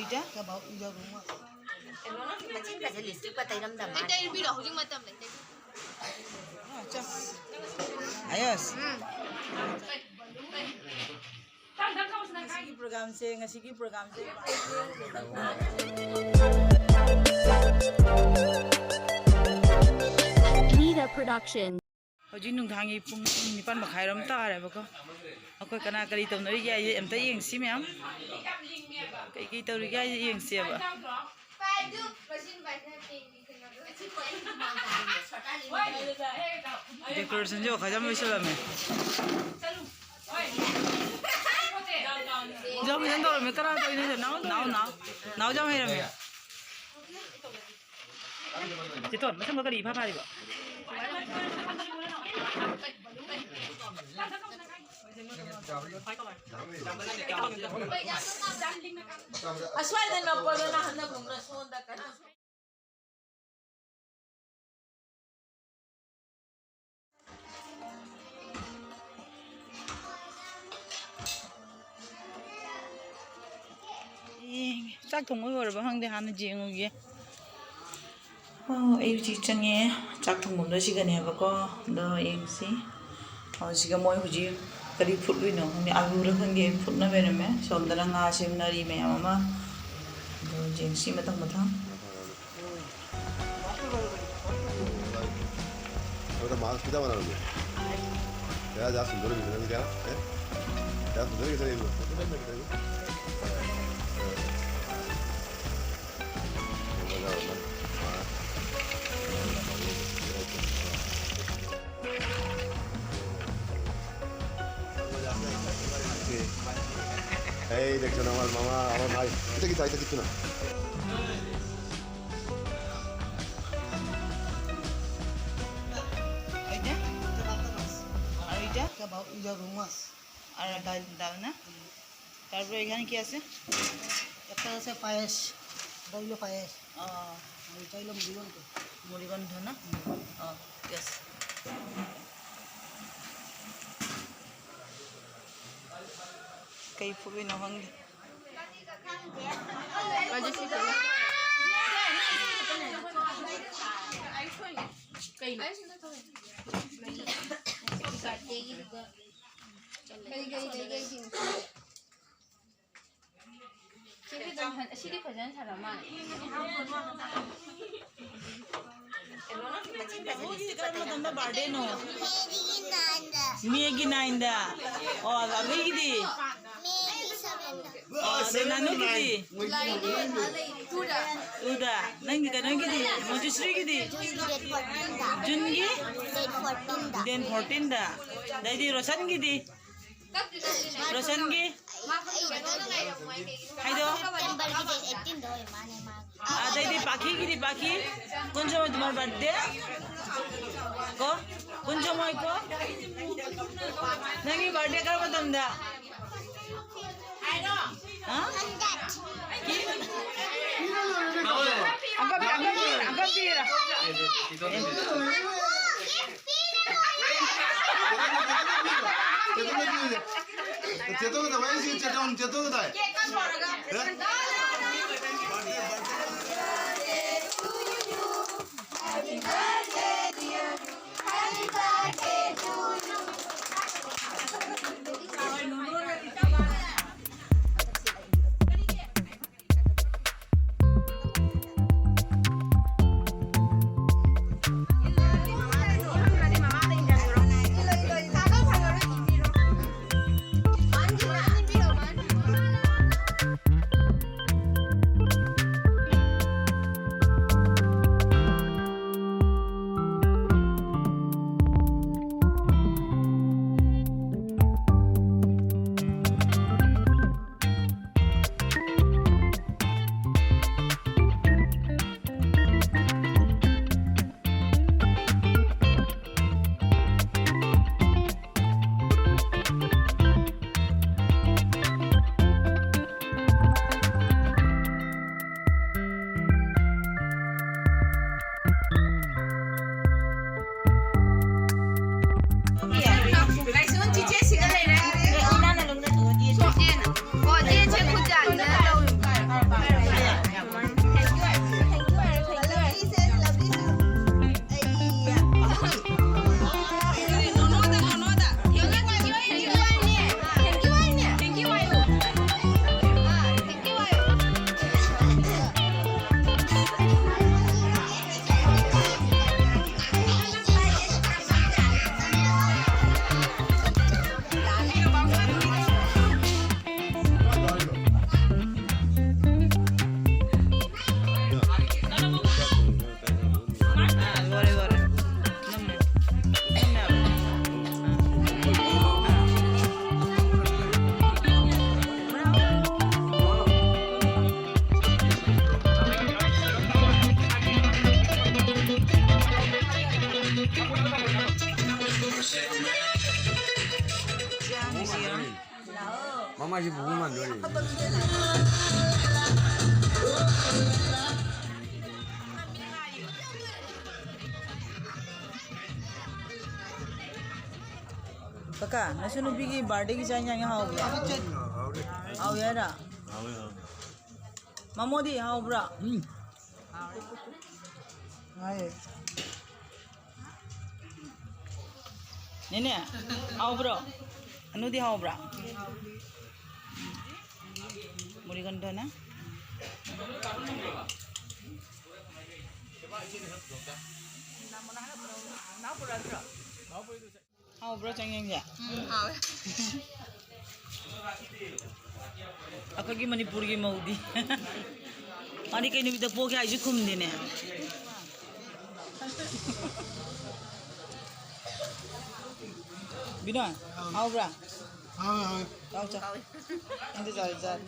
Aida, about your room. Machin kasi listrik pa tayo namdaman. Ay, tayo biro. Huwag yung matam lang. Ayos. Ngasigi program se. Nita Production. Hojing nungthangi pung 7 makhairam tarebako. Akoi kana kari tawnari ga amta yengsi myam. Kai tawri ga yengsi ba. Decoration jo khajam bisalame. Jam yan daw me kara to ine now jam hai rame. Jiton masam ka ri pha pha ri ba. Aswal din na po na hanap ng nasonda ka. 짝 통을 방대 하는 지응우기. 이 직장에 짝 통문도 시간이 해봐고 너 잉시. 지금 뭐 후지 그리 풋위노. 근데 아무런 한게 풋나 베르메. som다랑 아심나리 메야마. 너 징시 마탕. 여기다 막 기다만 하는 거. 내가 순도를 믿는 거야? 예? 내가 순도를 기다리는 거. Hey, দেখছো না আমার মামা আমার ভাই এটা কিছু না Aida, about your room. আর দাও না তারপর এখানে কি আছে একটা আছে পায়েস দইলো পায়েস চাইলো মুড়িগন্ধ না ঠিক আছে kay fuloy na hanggi 시리 버전 사람아. Machin kasi Hoy, karama tanda birthday no. Megi Megi nainda. Oh, abi gidi. Oh, nanu gidi. Uda. Nang gidi nang gidi. Mojusri gidi. Jungi? Den 14 da. Dadi Rosan gidi. Rosan gi? Haido? Dadi Paki gidi Paki. Kun সময় তোমার birthday? Ko? Kun সময় ko? Nangi birthday karama tanda. Hah? Ki? Angkat pira. 제도 그다 왜 진짜 제도 그다 Kaka, nasu nupi ki birthday ki chai yang hao bra. Hao ya da. Mamo di hao bra. Nene, hao bro. Anu di hao bra. Muri ganda na. Hao bro chang yang ya. Aku ki Manipur ki maudi. Mari kay ni bidak po kaya ju kum din eh. Bina, hao bra. Hao cha. Ini jar.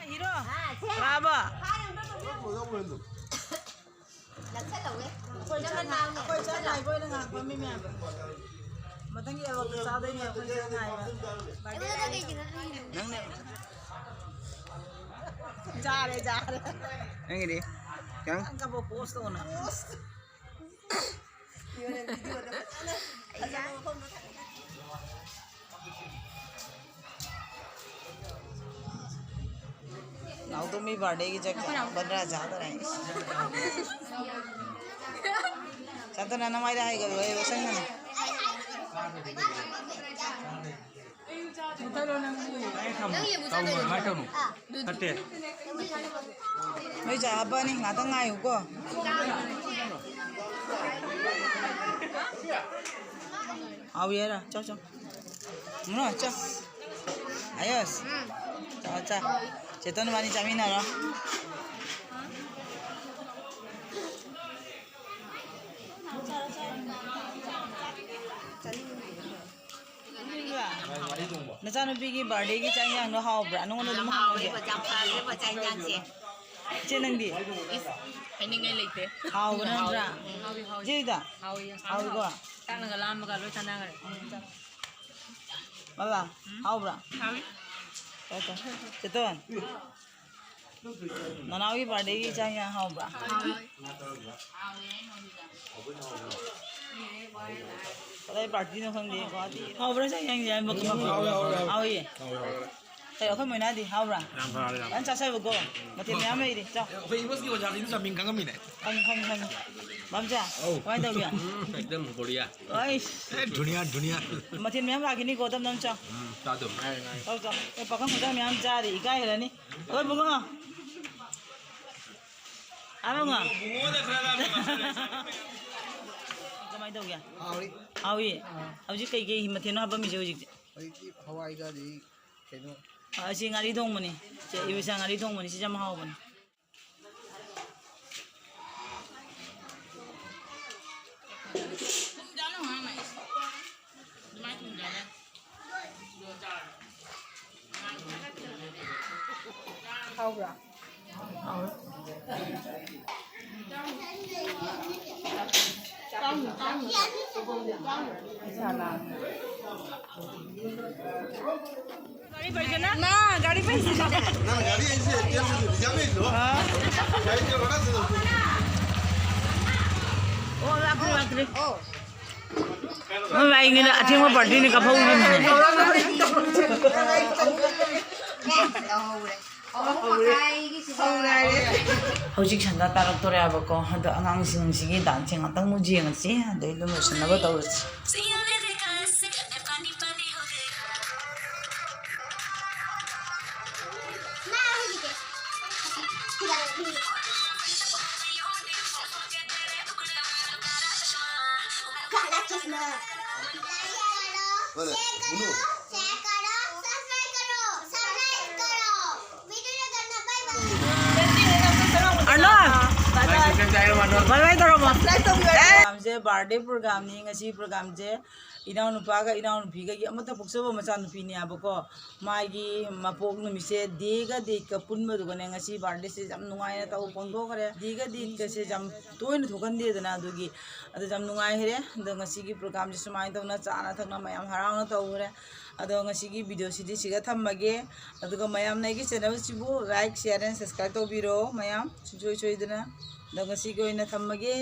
Hiro, berapa? Aku cakap naik boleh dengar, kau mimi apa? Matang dia waktu saat ini aku cakap naik. Nang ni. Jare. Yang ini, yang? Angkat bawa post tu na. Now to me birthday ki check bandra jata nahi. Jata na namai rahi karo hai wasang na. Mai ja apa ni ngata ngai ko. Au ye ra, chao. Mana chao. Ayos. Chao. Ceton mani camin apa? Nasa nupi ki birthday ki cai yang no hao bra, no no dum hao ye. Cenang di. Ini ngai lite. Hao bra bra. Jeda. Hao ko. Tak nak lama kalau sana kan. Bala, hao bra. Ceton. Nanawi birthday ki cai yang hao bra. Đây party nó không đi có thì hao bữa sáng nhanh vậy mà hao gì tại ở không mới nói đi hao ra anh cha sai vừa cô mà thêm mấy mấy đi cho không bấm cha quay đầu biển ơi दुनिया mà thêm mấy cái này cô tâm tâm cho cho em bảo không có mấy anh cha thì cái này ơi bố ngô bố ngô Kamay daw yan? Awi. Awi kay himatin na ba mi jojik? Hawaii ga di keno. Si ngari dong mo ni. Si ibisa ngari dong mo ni si jam haw mo ni. Hao bra. गाड़ी पैसे ना गाड़ी पैसे ना गाड़ी ऐसे reserve में लो गाड़ी के बड़ा से ओ आखिरी मैं भाई ने अथी में बर्थडे ने कफाऊ में Hojik sanda tarak tore abako hado angang sigi dancing atang muji ngasi hado ilu musna ba tawus Bye-bye taro mo. Program je birthday program ni ngasi program je इनाउनुपागा इनाउनुपीगा अमता पोक्सबो मचानुपीने आबको मागी मपोक नुमिसे देगा देगा पुनबदुगने ngasi birthday se jam nungai na taw pongdokare diga dit ka se jam toin thokande dana adugi adu jam nungai here ado ngasi gi program ji sumai tawna chana thakna mayam harauna tawre ado ngasi gi video sidi siga thammage aduga mayam nai gi channel sibu like share and subscribe to biro mayam choi choi dana ado ngasi gi oina thammage